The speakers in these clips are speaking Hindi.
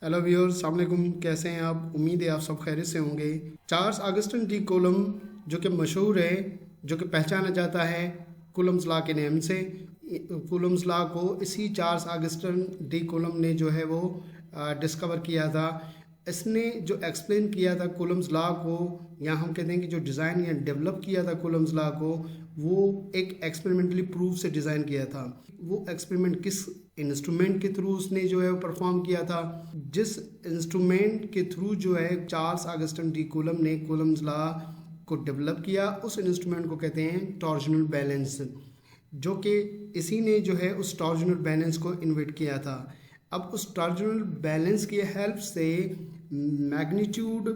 हेलो व्यूअर्स, अस्सलाम वालेकुम। कैसे हैं आप? उम्मीद है आप सब खैरियत से होंगे। चार्ल्स ऑगस्टिन डी कूलम जो कि मशहूर है, जो कि पहचाना जाता है कूलम्स लॉ के नाम से। कूलम्स लॉ को इसी चार्ल्स ऑगस्टिन डी कूलम ने जो है वो डिस्कवर किया था। इसने जो एक्सप्लेन किया था कूलम्स लॉ को, या हम कहते हैं कि जो डिज़ाइन या डेवलप किया था कूलम्स लॉ को, वो एक एक्सपेरिमेंटली प्रूफ से डिज़ाइन किया था। वो एक्सपेरिमेंट किस इंस्ट्रूमेंट के थ्रू उसने जो है वो परफॉर्म किया था? जिस इंस्ट्रूमेंट के थ्रू जो है चार्ल्स ऑगस्टिन डी कूलम ने कूलम्स लॉ को डेवलप किया, उस इंस्ट्रूमेंट को कहते हैं टॉर्जनल बैलेंस, जो कि इसी ने जो है उस टॉर्जनल बैलेंस को इन्वेंट किया था। अब उस टॉर्जनल बैलेंस की हेल्प से मैग्नीट्यूड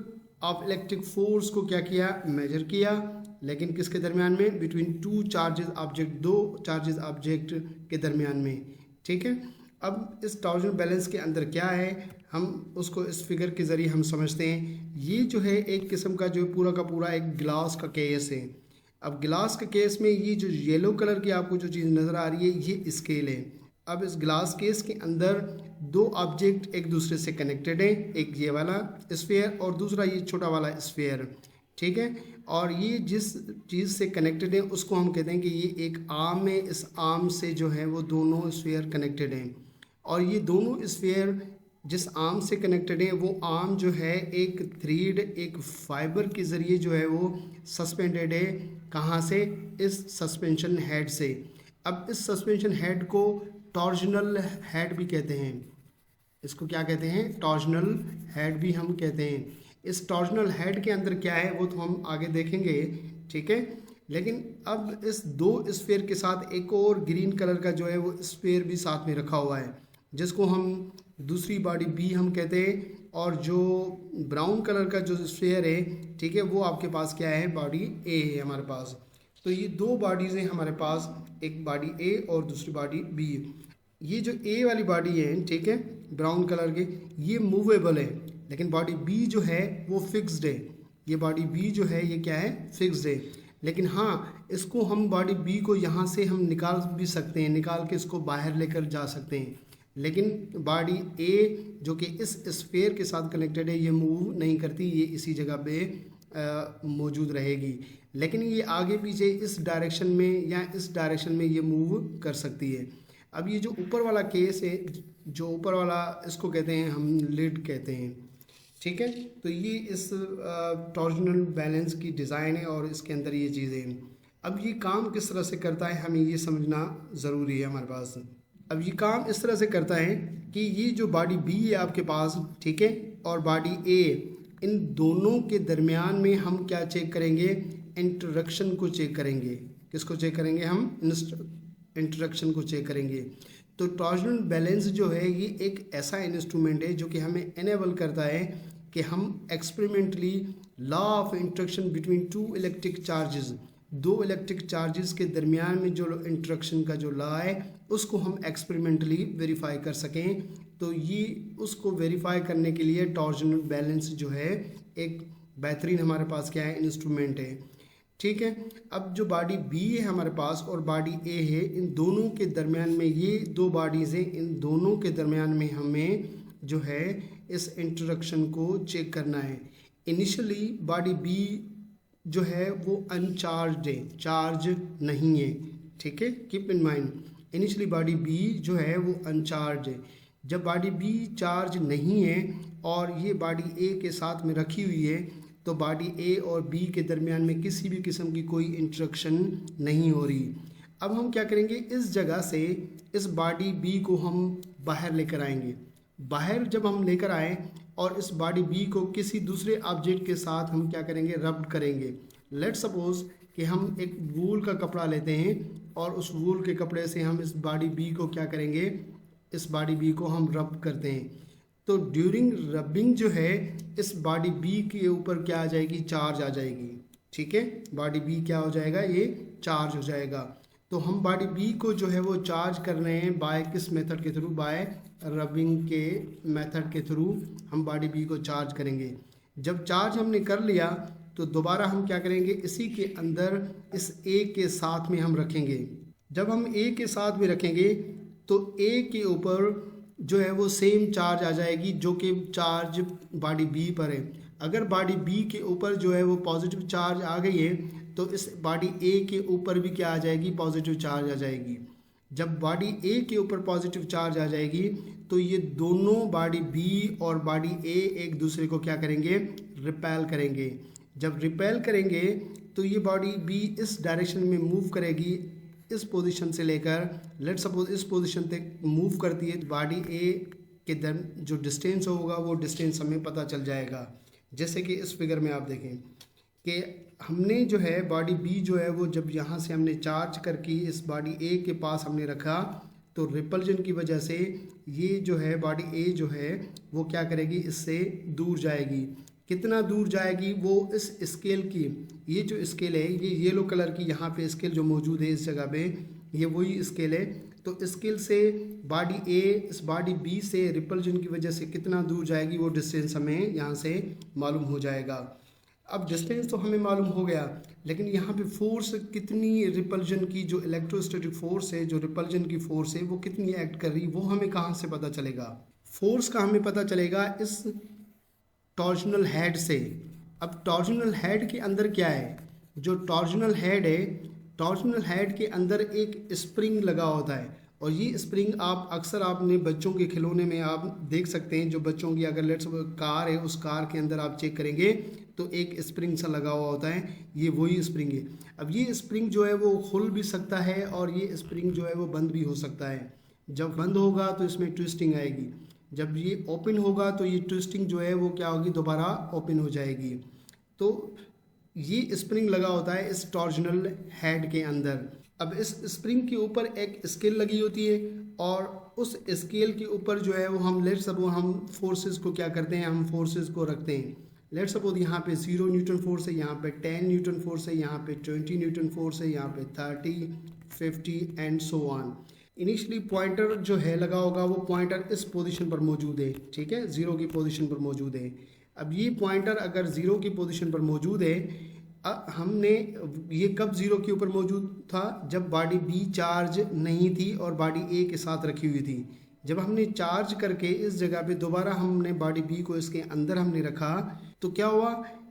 ऑफ इलेक्ट्रिक फोर्स को क्या किया? मेजर किया। लेकिन किसके दरमियान में? बिटवीन टू चार्जेस ऑब्जेक्ट, दो चार्जेस ऑब्जेक्ट के दरमियान में। ठीक है। अब इस टॉर्जनल बैलेंस के अंदर क्या है, हम उसको इस फिगर के ज़रिए हम समझते हैं। ये जो है एक किस्म का जो पूरा का पूरा एक गिलास का केस है। अब गिलास के केस में ये जो येलो कलर की आपको जो चीज़ नज़र आ रही है, ये स्केल है। अब इस गिलास केस के अंदर दो ऑब्जेक्ट एक दूसरे से कनेक्टेड हैं, एक ये वाला स्फीयर और दूसरा ये छोटा वाला स्फीयर। ठीक है। और ये जिस चीज़ से कनेक्टेड है उसको हम कहते हैं कि ये एक आर्म है। इस आर्म से जो है वो दोनों स्फीयर कनेक्टेड हैं, और ये दोनों स्फीयर जिस आर्म से कनेक्टेड है वो आर्म जो है एक थ्रेड, एक फाइबर के ज़रिए जो है वो सस्पेंडेड है। कहाँ से? इस सस्पेंशन हेड से। अब इस सस्पेंशन हेड को टॉर्जनल हेड भी कहते हैं। इसको क्या कहते हैं? टॉर्जनल हेड भी हम कहते हैं। इस टॉर्जनल हेड के अंदर क्या है वो तो हम आगे देखेंगे। ठीक है। लेकिन अब इस दो स्फीयर के साथ एक और ग्रीन कलर का जो है वो स्फीयर भी साथ में रखा हुआ है, जिसको हम दूसरी बॉडी बी हम कहते हैं। और जो ब्राउन कलर का जो स्फीयर है, ठीक है, वो आपके पास क्या है? बॉडी ए है हमारे पास। तो ये दो बॉडीज़ हैं हमारे पास, एक बॉडी ए और दूसरी बॉडी बी। ये जो ए वाली बॉडी है, ठीक है, ब्राउन कलर की, ये मूवेबल है। लेकिन बॉडी बी जो है वो फिक्स्ड है। ये बॉडी बी जो है ये क्या है? फिक्स्ड है। लेकिन हाँ, इसको हम बॉडी बी को यहाँ से हम निकाल भी सकते हैं, निकाल के इसको बाहर लेकर जा सकते हैं। लेकिन बॉडी ए जो कि इस स्फीयर के साथ कनेक्टेड है, ये मूव नहीं करती, ये इसी जगह पे मौजूद रहेगी। लेकिन ये आगे पीछे इस डायरेक्शन में या इस डायरेक्शन में ये मूव कर सकती है। अब ये जो ऊपर वाला केस है, जो ऊपर वाला, इसको कहते हैं हम लिड कहते हैं। ठीक है। तो ये इस टॉर्जनल बैलेंस की डिज़ाइन है और इसके अंदर ये चीज़ें हैं। अब ये काम किस तरह से करता है हमें ये समझना ज़रूरी है हमारे पास। अब ये काम इस तरह से करता है कि ये जो बॉडी बी है आपके पास, ठीक है, और बॉडी ए, इन दोनों के दरमियान में हम क्या चेक करेंगे? इंटरेक्शन को चेक करेंगे। किसको चेक करेंगे? हम इंटरेक्शन को चेक करेंगे। तो टॉर्जनल बैलेंस जो है ये एक ऐसा इंस्ट्रूमेंट है जो कि हमें एनेबल करता है कि हम experimentally law of interaction between two electric charges, दो इलेक्ट्रिक चार्जेस के दरमियान में जो इंटरेक्शन का जो लॉ है उसको हम एक्सपेरिमेंटली वेरीफाई कर सकें। तो ये उसको वेरीफाई करने के लिए टॉर्जनल बैलेंस जो है एक बेहतरीन हमारे पास क्या है? इंस्ट्रूमेंट है। ठीक है। अब जो बॉडी बी है हमारे पास और बॉडी ए है, इन दोनों के दरमियान में, ये दो बॉडीज़ हैं, इन दोनों के दरमियान में हमें जो है इस इंटरेक्शन को चेक करना है। इनिशियली बॉडी बी जो है वो अनचार्ज है, चार्ज नहीं है। ठीक है, keep in mind, initially body B जो है वो अनचार्ज है। जब बॉडी बी चार्ज नहीं है और ये बॉडी ए के साथ में रखी हुई है, तो बॉडी ए और बी के दरमियान में किसी भी किस्म की कोई इंटरेक्शन नहीं हो रही। अब हम क्या करेंगे? इस जगह से इस बॉडी बी को हम बाहर लेकर आएंगे। बाहर जब हम लेकर आए और इस बॉडी बी को किसी दूसरे ऑब्जेक्ट के साथ हम क्या करेंगे? रब करेंगे। लेट सपोज कि हम एक वूल का कपड़ा लेते हैं और उस वूल के कपड़े से हम इस बॉडी बी को क्या करेंगे? इस बॉडी बी को हम रब करते हैं। तो ड्यूरिंग रबिंग जो है इस बॉडी बी के ऊपर क्या आ जाएगी? चार्ज आ जाएगी। ठीक है, बॉडी बी क्या हो जाएगा? ये चार्ज हो जाएगा। तो हम बॉडी बी को जो है वो चार्ज कर रहे हैं बाय किस मेथड के थ्रू? बाय रबिंग के मेथड के थ्रू हम बॉडी बी को चार्ज करेंगे। जब चार्ज हमने कर लिया तो दोबारा हम क्या करेंगे? इसी के अंदर इस ए के साथ में हम रखेंगे। जब हम ए के साथ में रखेंगे तो ए के ऊपर जो है वो सेम चार्ज आ जाएगी जो कि चार्ज बॉडी बी पर है। अगर बॉडी बी के ऊपर जो है वो पॉजिटिव चार्ज आ गई है तो इस बॉडी ए के ऊपर भी क्या आ जाएगी, पॉजिटिव चार्ज आ जाएगी। जब बॉडी ए के ऊपर पॉजिटिव चार्ज आ जाएगी तो ये दोनों बॉडी बी और बॉडी ए एक दूसरे को क्या करेंगे, रिपेल करेंगे। जब रिपेल करेंगे तो ये बॉडी बी इस डायरेक्शन में मूव करेगी, इस पोजीशन से लेकर लेट सपोज इस पोजीशन तक मूव करती है। बॉडी ए के जो डिस्टेंस होगा वो डिस्टेंस हमें पता चल जाएगा। जैसे कि इस फिगर में आप देखें कि हमने जो है बॉडी बी जो है वो जब यहाँ से हमने चार्ज करके इस बॉडी ए के पास हमने रखा तो रिपल्जन की वजह से ये जो है बॉडी ए जो है वो क्या करेगी, इससे दूर जाएगी। कितना दूर जाएगी वो इस स्केल की, ये जो स्केल है ये येलो कलर की यहाँ पे स्केल जो मौजूद है इस जगह पे, ये वही स्केल है। तो स्केल से बॉडी ए इस बॉडी बी से रिपल्जन की वजह से कितना दूर जाएगी वो डिस्टेंस हमें यहाँ से मालूम हो जाएगा। अब डिस्टेंस तो हमें मालूम हो गया, लेकिन यहाँ पे फोर्स कितनी रिपल्जन की, जो इलेक्ट्रोस्टैटिक फोर्स है, जो रिपल्जन की फोर्स है वो कितनी एक्ट कर रही, वो हमें कहाँ से पता चलेगा। फोर्स का हमें पता चलेगा इस टॉर्जनल हेड से। अब टॉर्जनल हेड के अंदर क्या है, जो टॉर्जनल हेड है, टॉर्जनल हेड के अंदर एक स्प्रिंग लगा होता है और ये स्प्रिंग आप अक्सर आपने बच्चों के खिलौने में आप देख सकते हैं। जो बच्चों की अगर लेट्स कार है उस कार के अंदर आप चेक करेंगे तो एक स्प्रिंग सा लगा हुआ होता है, ये वही स्प्रिंग है। अब ये स्प्रिंग जो है वो खुल भी सकता है और ये स्प्रिंग जो है वो बंद भी हो सकता है। जब बंद होगा तो इसमें ट्विस्टिंग आएगी, जब ये ओपन होगा तो ये ट्विस्टिंग जो है वो क्या होगी, दोबारा ओपन हो जाएगी। तो ये स्प्रिंग लगा होता है इस टॉर्जनल हेड के अंदर। अब इस स्प्रिंग के ऊपर एक स्केल लगी होती है और उस स्केल के ऊपर जो है वो हम लेट्स सपोज हम फोर्सेस को क्या करते हैं, हम फोर्सेस को रखते हैं। लेट्स सपोज यहाँ पे 0 न्यूटन फोर्स है, यहाँ पे 10 न्यूटन फोर्स है, यहाँ पे 20 न्यूटन फोर्स है, यहाँ पे 30, 50 and so on. Initially pointer जो है लगा होगा वो पॉइंटर इस पोजीशन पर मौजूद है, ठीक है, 0 की पोजीशन पर मौजूद है। अब ये पॉइंटर अगर 0 की पोजीशन पर मौजूद है, हमने ये कब 0 के ऊपर मौजूद था, जब बॉडी बी चार्ज नहीं थी और बॉडी ए के साथ रखी हुई थी। जब हमने चार्ज करके इस जगह पे दोबारा हमने बॉडी बी को इसके अंदर हमने रखा तो क्या हुआ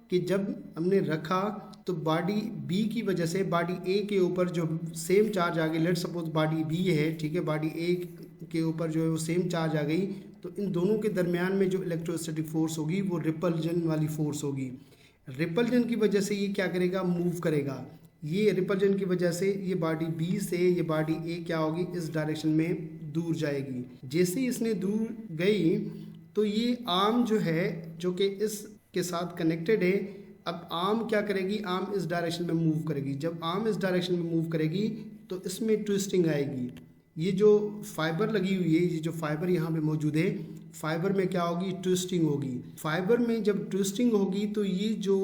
कि जब हमने रखा तो बॉडी बी की वजह से बॉडी ए के ऊपर जो सेम चार्ज आ गई। लेट्स सपोज बॉडी बी है, ठीक है, बॉडी ए के ऊपर जो है वो सेम चार्ज आ गई, तो इन दोनों के दरमियान में जो इलेक्ट्रोस्टैटिक फोर्स होगी वो रिपल्जन वाली फोर्स होगी। रिपल्जन की वजह से ये क्या करेगा, मूव करेगा। ये रिपल्जन की वजह से ये बॉडी बी से ये बॉडी ए क्या होगी, इस डायरेक्शन में दूर जाएगी। जैसे ही इसने दूर गई तो ये आर्म जो है जो कि इसके साथ कनेक्टेड है, अब आर्म क्या करेगी, आर्म इस डायरेक्शन में मूव करेगी। जब आर्म इस डायरेक्शन में मूव करेगी तो इसमें ट्विस्टिंग आएगी। ये जो फाइबर लगी हुई है, ये जो फाइबर यहाँ पे मौजूद है, फाइबर में क्या होगी, ट्विस्टिंग होगी। फाइबर में जब ट्विस्टिंग होगी तो ये जो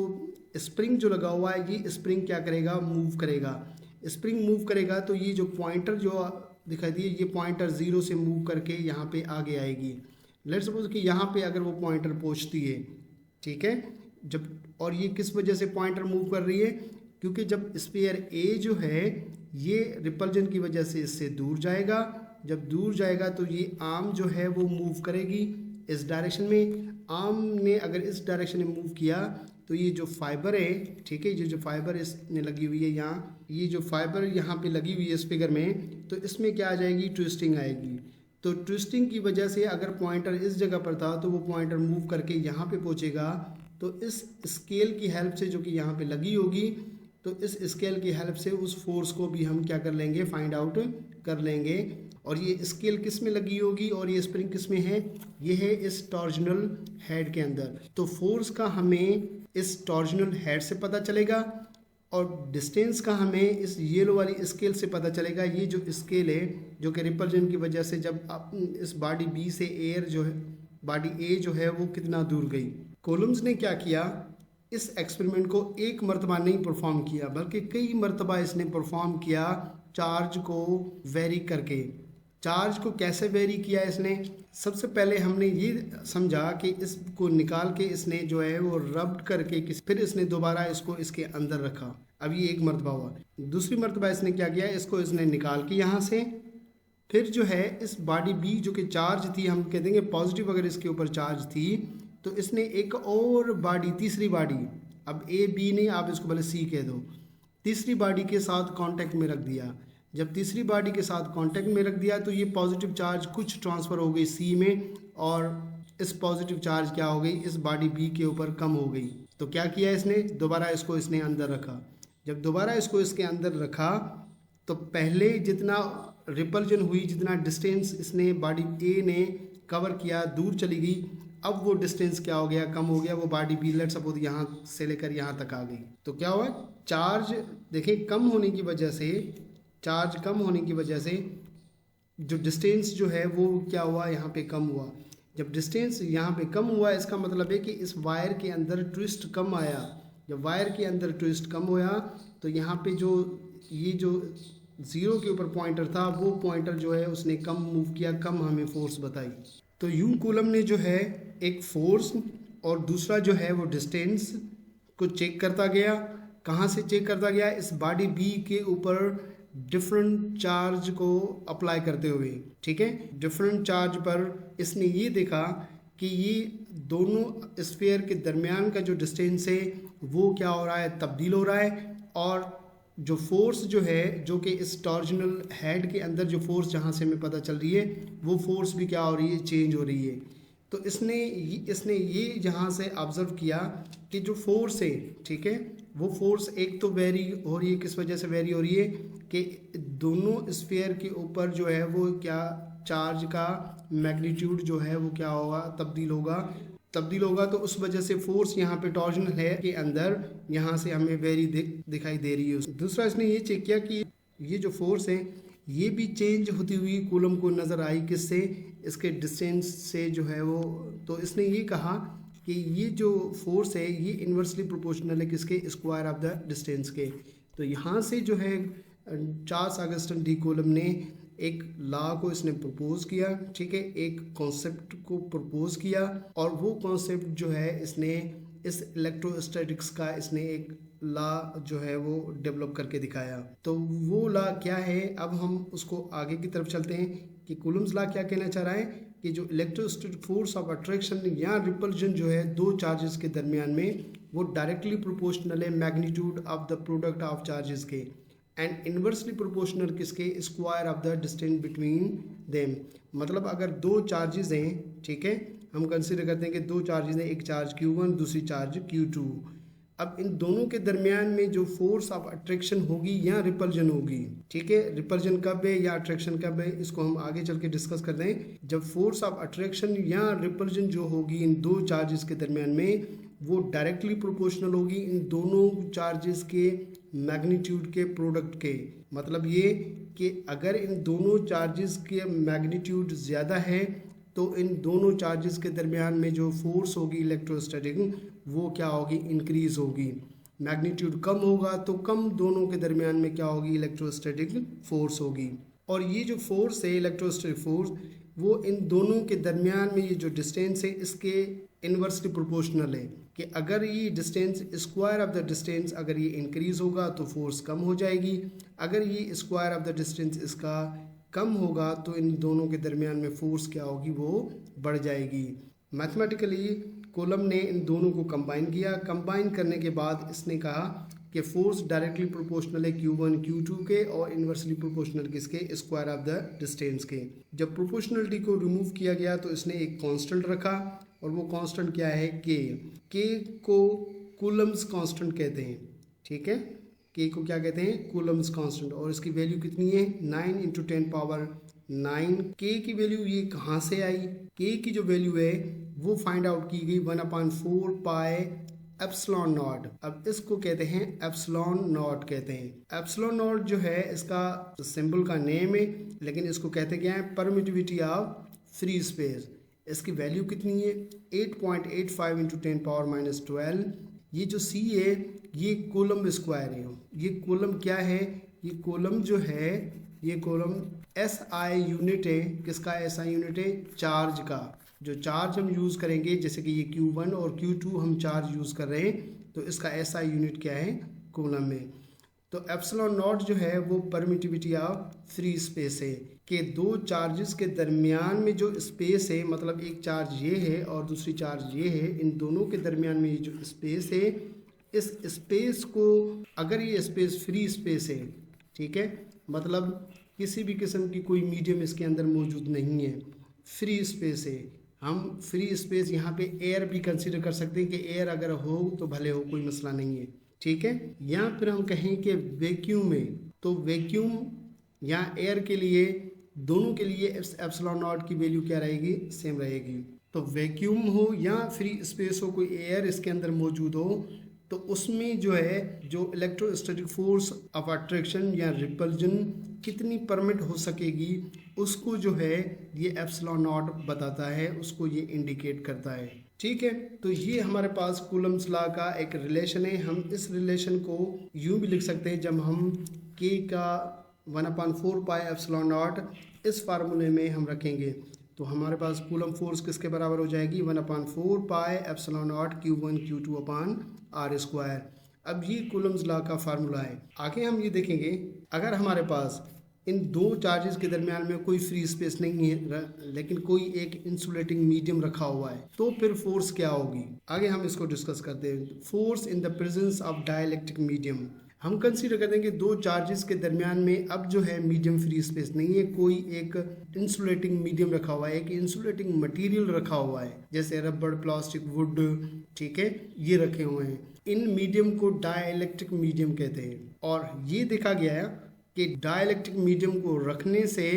स्प्रिंग जो लगा हुआ है, ये स्प्रिंग क्या करेगा, मूव करेगा। स्प्रिंग मूव करेगा तो ये जो पॉइंटर जो दिखाई दिए, ये पॉइंटर 0 से मूव करके यहाँ पे आगे आएगी। लेट्स सपोज कि यहाँ पे अगर वो पॉइंटर पहुँचती है, ठीक है, जब, और ये किस वजह से पॉइंटर मूव कर रही है, क्योंकि जब स्फीयर ए जो है ये रिपल्जन की वजह से इससे दूर जाएगा। जब दूर जाएगा तो ये आर्म जो है वो मूव करेगी इस डायरेक्शन में। आर्म ने अगर इस डायरेक्शन में मूव किया तो ये जो फाइबर है, ठीक है, ये जो फाइबर इसने लगी हुई है यहाँ, ये जो फाइबर यहाँ पे लगी हुई है इस फिगर में, तो इसमें क्या आ जाएगी, ट्विस्टिंग आएगी। तो ट्विस्टिंग की वजह से अगर पॉइंटर इस जगह पर था तो वो पॉइंटर मूव करके यहाँ पे पहुँचेगा। तो इस स्केल की हेल्प से जो कि यहाँ पे लगी होगी, तो इस स्केल की हेल्प से उस फोर्स को भी हम क्या कर लेंगे, फाइंड आउट कर लेंगे। और ये स्केल किस में लगी होगी और ये स्प्रिंग किस में है, ये है इस टॉर्जनल हेड के अंदर। तो फोर्स का हमें इस टॉर्जनल हेड से पता चलेगा और डिस्टेंस का हमें इस येलो वाली स्केल से पता चलेगा। ये जो स्केल है जो कि रिपल्जन की वजह से जब इस बॉडी बी से एयर जो है, बॉडी ए जो है वो कितना दूर गई। कोलम्स ने क्या किया, इस एक्सपेरिमेंट को एक मरतबा नहीं परफॉर्म किया बल्कि कई मरतबा इसने परफॉर्म किया, चार्ज को वेरी करके। चार्ज को कैसे वेरी किया इसने, सबसे पहले हमने ये समझा कि इसको निकाल के इसने जो है वो रब करके फिर इसने दोबारा इसको इसके अंदर रखा। अब ये एक मरतबा हुआ। दूसरी मरतबा इसने क्या किया, इसको इसने निकाल के यहाँ से फिर जो है इस बॉडी बी जो कि चार्ज थी, हम कह देंगे पॉजिटिव अगर इसके ऊपर चार्ज थी, तो इसने एक और बॉडी, तीसरी बॉडी, अब ए बी नहीं, आप इसको पहले सी कह दो, तीसरी बॉडी के साथ कांटेक्ट में रख दिया। जब तीसरी बॉडी के साथ कांटेक्ट में रख दिया तो ये पॉजिटिव चार्ज कुछ ट्रांसफ़र हो गई सी में, और इस पॉजिटिव चार्ज क्या हो गई, इस बॉडी बी के ऊपर कम हो गई। तो क्या किया इसने, दोबारा इसको इसने अंदर रखा। जब दोबारा इसको इसके अंदर रखा तो पहले जितना रिपल्जन हुई, जितना डिस्टेंस इसने बॉडी ए ने कवर किया, दूर चली गई, अब वो डिस्टेंस क्या हो गया, कम हो गया। वो बॉडी बी लेट्स सपोज यहाँ से लेकर यहाँ तक आ गई। तो क्या हुआ, चार्ज देखें कम होने की वजह से, चार्ज कम होने की वजह से जो डिस्टेंस जो है वो क्या हुआ, यहाँ पे कम हुआ। जब डिस्टेंस यहाँ पे कम हुआ, इसका मतलब है कि इस वायर के अंदर ट्विस्ट कम आया। जब वायर के अंदर ट्विस्ट कम हुआ तो यहाँ पे जो ये जो ज़ीरो के ऊपर पॉइंटर था, वो पॉइंटर जो है उसने कम मूव किया, कम हमें फोर्स बताई। तो यूं कूलम ने जो है एक फोर्स और दूसरा जो है वो डिस्टेंस को चेक करता गया। कहाँ से चेक करता गया, इस बॉडी बी के ऊपर डिफरेंट चार्ज को अप्लाई करते हुए, ठीक है। डिफरेंट चार्ज पर इसने ये देखा कि ये दोनों स्फीयर के दरमियान का जो डिस्टेंस है वो क्या हो रहा है, तब्दील हो रहा है। और जो फोर्स जो है, जो कि इस टॉर्जनल हेड के अंदर जो फोर्स जहाँ से हमें पता चल रही है, वो फोर्स भी क्या हो रही है, चेंज हो रही है। तो इसने ये जहाँ से ऑब्जर्व किया कि जो फोर्स है, ठीक है, वो फोर्स एक तो वेरी हो रही है, किस वजह से वेरी हो रही है कि दोनों स्फीयर के ऊपर जो है वो क्या, चार्ज का मैग्नीट्यूड जो है वो क्या होगा, तब्दील होगा। तो उस वजह से फोर्स यहाँ पे टॉर्जनल है के अंदर यहाँ से हमें वेरी दिखाई दे रही है। दूसरा इसने ये चेक किया कि ये जो फोर्स है ये भी चेंज होती हुई कूलम को नज़र आई, किससे, इसके डिस्टेंस से जो है वो। तो इसने ये कहा कि ये जो फोर्स है ये इन्वर्सली प्रोपोर्शनल है किसके, स्क्वायर ऑफ द डिस्टेंस के। तो यहाँ से जो है चार्ल्स ऑगस्टिन डी कूलम ने एक लॉ को इसने प्रपोज किया, ठीक है, एक कॉन्सेप्ट को प्रपोज किया, और वो कॉन्सेप्ट जो है इसने इस इलेक्ट्रोस्टैटिक्स का इसने एक लॉ जो है वो डेवलप करके दिखाया। तो वो लॉ क्या है, अब हम उसको आगे की तरफ चलते हैं कि कूलम्स लॉ क्या कहना चाह रहा है कि जो इलेक्ट्रोस्टैटिक फोर्स ऑफ अट्रैक्शन या रिपल्जन जो है दो चार्जेस के दरमियान में, वो डायरेक्टली प्रोपोर्शनल है magnitude of the product of charges के, एंड इन्वर्सली प्रोपोर्शनल किसके, square of the distance between them. मतलब अगर दो चार्जेस हैं, ठीक है, हम कंसिडर करते हैं कि दो चार्जेस हैं, एक चार्ज Q1 दूसरी चार्ज Q2। अब इन दोनों के दरमियान में जो फोर्स ऑफ अट्रैक्शन होगी या रिपल्जन होगी, ठीक है, रिपल्जन कब है या अट्रैक्शन कब है, इसको हम आगे चल के डिस्कस कर दें। जब फोर्स ऑफ अट्रैक्शन या रिपल्जन जो होगी इन दो चार्जेस के दरमियान में, वो डायरेक्टली प्रोपोर्शनल होगी इन दोनों चार्जेस के मैग्नीट्यूड के प्रोडक्ट के। मतलब ये कि अगर इन दोनों चार्जेस के मैग्नीट्यूड ज़्यादा है तो इन दोनों चार्जेस के दरमियान में जो फोर्स होगी इलेक्ट्रोस्टैटिक, वो क्या होगी, इंक्रीज होगी। मैग्नीट्यूड कम होगा तो कम दोनों के दरमियान में क्या होगी, इलेक्ट्रोस्टैटिक फोर्स होगी। और ये जो फोर्स है इलेक्ट्रोस्टैटिक फोर्स, वो इन दोनों के दरमियान में ये जो डिस्टेंस है इसके इन्वर्सली प्रोपोर्शनल है कि अगर ये distance, square of the distance अगर ये इंक्रीज होगा तो फोर्स कम हो जाएगी, अगर ये स्क्वायर ऑफ द डिस्टेंस इसका कम होगा तो इन दोनों के दरमियान में फोर्स क्या होगी, वो बढ़ जाएगी। मैथमेटिकली कूलम ने इन दोनों को कंबाइन किया। कंबाइन करने के बाद इसने कहा कि फोर्स डायरेक्टली प्रोपोर्शनल है Q1 Q2 के और इन्वर्सली प्रोपोर्शनल किसके, स्क्वायर ऑफ द डिस्टेंस के। जब प्रोपोर्शनलिटी को रिमूव किया गया तो इसने एक कांस्टेंट रखा, और वो कांस्टेंट क्या है, के को कूलम्स कांस्टेंट कहते हैं, ठीक है, के को क्या कहते हैं, कूलम्स कांस्टेंट। और इसकी वैल्यू कितनी है, 9 × 10⁻⁹। के की वैल्यू ये कहाँ से आई, के की जो वैल्यू है वो फाइंड आउट की गई 1/4 पाई एप्सिलॉन नॉट। अब इसको कहते हैं एप्सिलॉन नॉट कहते हैं। एप्सिलॉन नॉट जो है इसका सिंबल का नेम है, लेकिन इसको कहते क्या है, परमिटिविटी ऑफ फ्री स्पेस। इसकी वैल्यू कितनी है, 8.85 × 10⁻⁻12। ये जो सी है ये कूलम स्क्वायर है। ये कूलम क्या है, ये कूलम जो है, ये कूलम SI यूनिट है। किसका SI यूनिट है, चार्ज का। जो चार्ज हम यूज़ करेंगे, जैसे कि ये Q1 और Q2 हम चार्ज यूज़ कर रहे हैं, तो इसका SI यूनिट क्या है, कूलम में। तो एप्सिलॉन नॉट जो है वो परमिटिविटी ऑफ फ्री स्पेस है। कि दो चार्जेस के दरमियान में जो स्पेस है, मतलब एक चार्ज ये है और दूसरी चार्ज ये है, इन दोनों के दरमियान में जो स्पेस है, इस स्पेस को, अगर ये स्पेस फ्री स्पेस है, ठीक है, मतलब किसी भी किस्म की कोई मीडियम इसके अंदर मौजूद नहीं है, फ्री स्पेस है, हम फ्री स्पेस यहाँ पे एयर भी कंसीडर कर सकते हैं कि एयर अगर हो तो भले हो, कोई मसला नहीं है, ठीक है। या फिर हम कहें कि वैक्यूम है, तो वैक्यूम या एयर के लिए, दोनों के लिए एप्सिलॉन नॉट की वैल्यू क्या रहेगी, सेम रहेगी। तो वैक्यूम हो या फ्री स्पेस हो, कोई एयर इसके अंदर मौजूद हो, तो उसमें जो है जो इलेक्ट्रोस्टैटिक फोर्स ऑफ अट्रैक्शन या रिपल्जन कितनी परमिट हो सकेगी, उसको जो है ये एप्सिलॉन नॉट बताता है, उसको ये इंडिकेट करता है, ठीक है। तो ये हमारे पास कूलम्स लॉ का एक रिलेशन है। हम इस रिलेशन को यूं भी लिख सकते हैं, जब हम k का 1/4 पाई एप्सिलॉन नॉट इस फार्मूले में हम रखेंगे तो हमारे पास कूलम फोर्स किसके बराबर हो जाएगी, 1/4 pi epsilon not Q1 Q2 upon R square. अब ये कूलम्स लॉ का फार्मूला है। आगे हम ये देखेंगे, अगर हमारे पास इन दो चार्जेस के दरमियान में कोई फ्री स्पेस नहीं है, लेकिन कोई एक इंसुलेटिंग मीडियम रखा हुआ है, तो फिर फोर्स क्या होगी, आगे हम इसको डिस्कस करते हैं। Force in the presence of dielectric medium, हम कंसीडर करते हैं कि दो चार्जेस के दरमियान में अब जो है मीडियम फ्री स्पेस नहीं है, कोई एक इंसुलेटिंग मीडियम रखा हुआ है, एक इंसुलेटिंग मटेरियल रखा हुआ है, जैसे रबड़, प्लास्टिक, वुड, ठीक है, ये रखे हुए हैं। इन मीडियम को डाइलेक्ट्रिक मीडियम कहते हैं। और ये देखा गया है कि डाइलेक्ट्रिक मीडियम को रखने से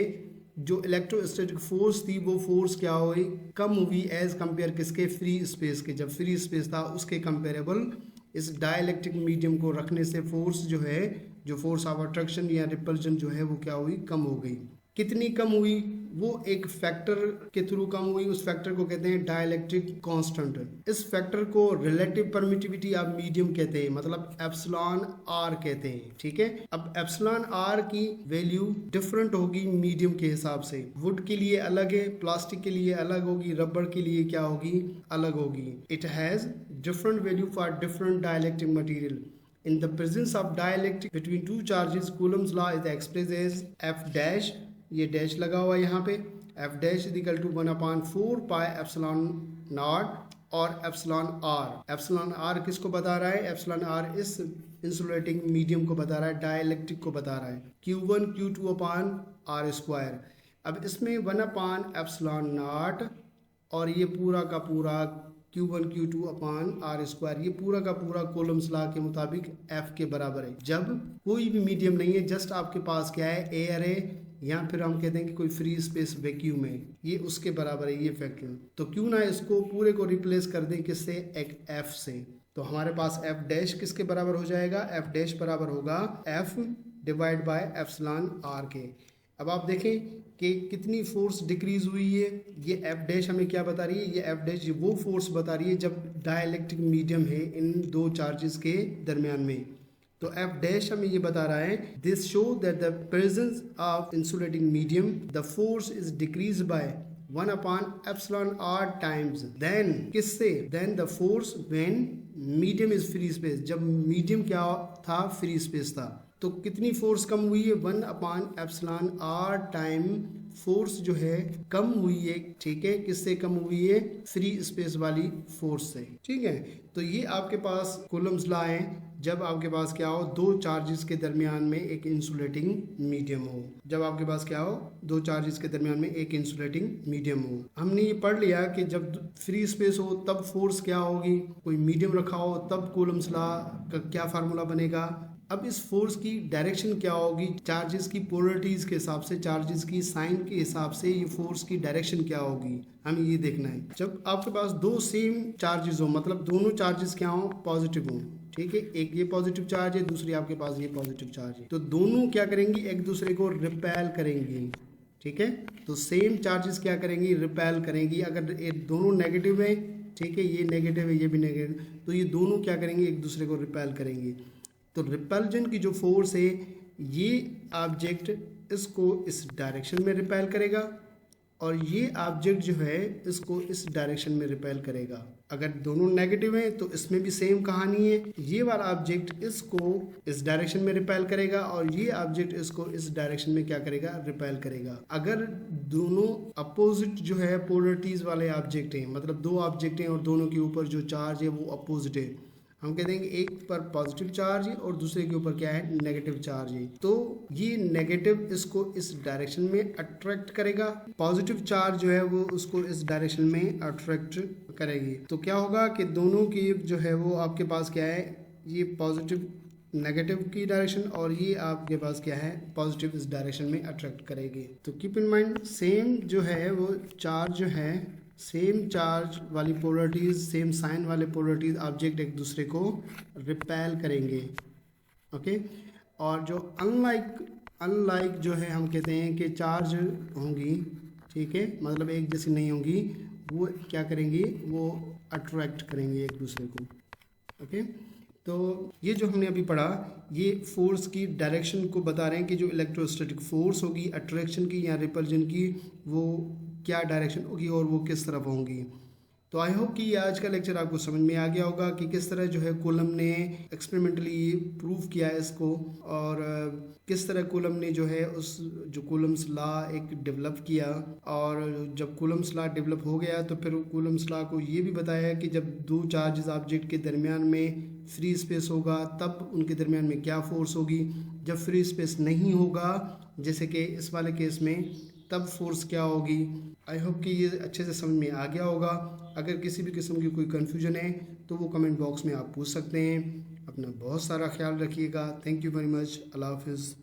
जो इलेक्ट्रोस्टैटिक फोर्स थी वो फोर्स क्या हुई, कम हुई एज कंपेयर किसके, फ्री स्पेस के। जब फ्री स्पेस था उसके कंपेरेबल इस डाइलेक्ट्रिक मीडियम को रखने से फोर्स जो है, जो फोर्स ऑफ अट्रैक्शन या रिपल्जन जो है वो क्या हुई, कम हो गई। कितनी कम हुई, वो एक फैक्टर के थ्रू कम हुई, उस फैक्टर को कहते हैं डाइलेक्ट्रिक कांस्टेंट। इस फैक्टर को रिलेटिव परमिटिविटी ऑफ मीडियम कहते हैं, मतलब एप्सिलॉन आर कहते हैं, ठीक है। अब एप्सिलॉन आर की वैल्यू डिफरेंट होगी मीडियम के हिसाब से, वुड के लिए अलग है, प्लास्टिक के लिए अलग होगी, रबड़ के लिए क्या होगी, अलग होगी। It has different value for different dielectric material. In the presence of dielectric between two charges, Coulomb's law is expressed as F dash, ये डैश लगा हुआ है यहाँ पे, F dash is equal to 1/4 pi epsilon naught और एप्सिलॉन आर। एप्सिलॉन आर किसको बता रहा है, एप्सिलॉन आर इस इंसुलेटिंग मीडियम को बता रहा है, डाइलेक्ट्रिक को बता रहा है, Q1 Q2 upon R square. अब इसमें 1 एप्सिलॉन नॉट और ये पूरा का पूरा Q1 Q2 upon R square, ये पूरा का पूरा कूलम्स लॉ के मुताबिक F के बराबर है। जब कोई भी मीडियम नहीं है, जस्ट आपके पास क्या है, एयर है, या फिर हम कहते हैं कि कोई फ्री स्पेस वैक्यूम है, ये उसके बराबर है ये फैक्टर। तो क्यों ना इसको पूरे को रिप्लेस कर दें किससे, एक F से। तो हमारे पास F डैश किसके बराबर हो जाएगा, F डैश बराबर होगा F divide by epsilon R के। अब आप देखें कि कितनी फोर्स डिक्रीज हुई है, ये एफ डैश हमें क्या बता रही है, ये एफ डैश वो फोर्स बता रही है जब डाइलेक्ट्रिक मीडियम है इन दो चार्जेस के दरमियान में। तो एफ डैश हमें ये बता रहा है, this show that the presence of insulating medium the force is decrease by 1 epsilon R times then किससे, then the force when medium is free space, जब मीडियम क्या था, फ्री स्पेस था। तो कितनी फोर्स कम हुई है, 1 एप्सिलॉन आर टाइम फोर्स जो है कम हुई है, ठीक है, किससे कम हुई है, फ्री स्पेस वाली फोर्स से, ठीक है। तो ये आपके पास कूलम्स लॉ है जब आपके पास क्या हो, दो चार्जेस के दरमियान में एक इंसुलेटिंग मीडियम हो। जब आपके पास क्या हो, दो चार्जेस के दरमियान में एक इंसुलेटिंग मीडियम हो। हमने ये पढ़ लिया कि जब फ्री स्पेस हो तब फोर्स क्या होगी, कोई मीडियम रखा हो तब कूलम्स लॉ का क्या फार्मूला बनेगा। अब इस फोर्स की डायरेक्शन क्या होगी, चार्जेस की पोलरिटीज के हिसाब से, चार्जेस की साइन के हिसाब से ये फोर्स की डायरेक्शन क्या होगी, हमें ये देखना है। जब आपके पास दो सेम चार्जेस हो, मतलब दोनों चार्जेस क्या हो, पॉजिटिव हो, ठीक है, एक ये पॉजिटिव चार्ज है, दूसरी आपके पास ये पॉजिटिव चार्ज है, तो दोनों क्या करेंगी, एक दूसरे को रिपेल करेंगी, ठीक है। तो सेम चार्जेस क्या करेंगी, रिपेल करेंगी। अगर ये दोनों नेगेटिव है, ठीक है, ये नेगेटिव है, ये भी नेगेटिव, तो ये दोनों क्या करेंगे, एक दूसरे को रिपेल करेंगे। तो रिपल्जन की जो फोर्स है, ये ऑब्जेक्ट इसको इस डायरेक्शन में रिपेल करेगा और ये ऑब्जेक्ट जो है इसको इस डायरेक्शन में रिपेल करेगा। अगर दोनों नेगेटिव हैं तो इसमें भी सेम कहानी है, ये वाला ऑब्जेक्ट इसको इस डायरेक्शन में रिपेल करेगा और ये ऑब्जेक्ट इसको इस डायरेक्शन में क्या करेगा, रिपेल करेगा। अगर दोनों अपोजिट जो है पोलरिटीज वाले ऑब्जेक्ट हैं, मतलब दो ऑब्जेक्ट हैं और दोनों के ऊपर जो चार्ज है वो अपोजिट है, हम कह देंगे एक पर पॉजिटिव चार्ज है और दूसरे के ऊपर क्या है, नेगेटिव चार्ज है, तो ये नेगेटिव इसको इस डायरेक्शन में अट्रैक्ट करेगा, पॉजिटिव चार्ज जो है वो उसको इस डायरेक्शन में अट्रैक्ट करेगी। तो क्या होगा कि दोनों की जो है वो आपके पास क्या है, ये पॉजिटिव नेगेटिव की डायरेक्शन और ये आपके पास क्या है, पॉजिटिव इस डायरेक्शन में अट्रैक्ट करेगी। तो कीप इन माइंड सेम जो है वो चार्ज जो है, सेम चार्ज वाली पोलरिटीज, सेम साइन वाले पोलरिटीज ऑब्जेक्ट एक दूसरे को रिपेल करेंगे। ओके, और जो अनलाइक जो है हम कहते हैं कि चार्ज होंगी, ठीक है, मतलब एक जैसी नहीं होंगी, वो क्या करेंगी, वो अट्रैक्ट करेंगे एक दूसरे को। ओके, तो ये जो हमने अभी पढ़ा ये फोर्स की डायरेक्शन को बता रहे हैं कि जो इलेक्ट्रोस्टैटिक फोर्स होगी अट्रैक्शन की या रिपल्जन की, वो क्या डायरेक्शन होगी और वो किस तरफ होंगी। तो आई होप कि ये आज का लेक्चर आपको समझ में आ गया होगा कि किस तरह जो है कूलम ने एक्सपेरिमेंटली प्रूव किया है इसको, और किस तरह कूलम ने जो है उस जो कूलम्स लॉ एक डेवलप किया, और जब कूलम्स लॉ डेवलप हो गया तो फिर कूलम्स लॉ को ये भी बताया कि जब दो चार्जेस ऑब्जेक्ट के दरमियान में फ्री स्पेस होगा तब उनके दरमियान में क्या फोर्स होगी, जब फ्री स्पेस नहीं होगा जैसे कि इस वाले केस में तब फोर्स क्या होगी। आई होप कि ये अच्छे से समझ में आ गया होगा। अगर किसी भी किस्म की कोई कन्फ्यूजन है तो वो कमेंट बॉक्स में आप पूछ सकते हैं। अपना बहुत सारा ख्याल रखिएगा। Thank you very much. अल्लाह हाफिज़।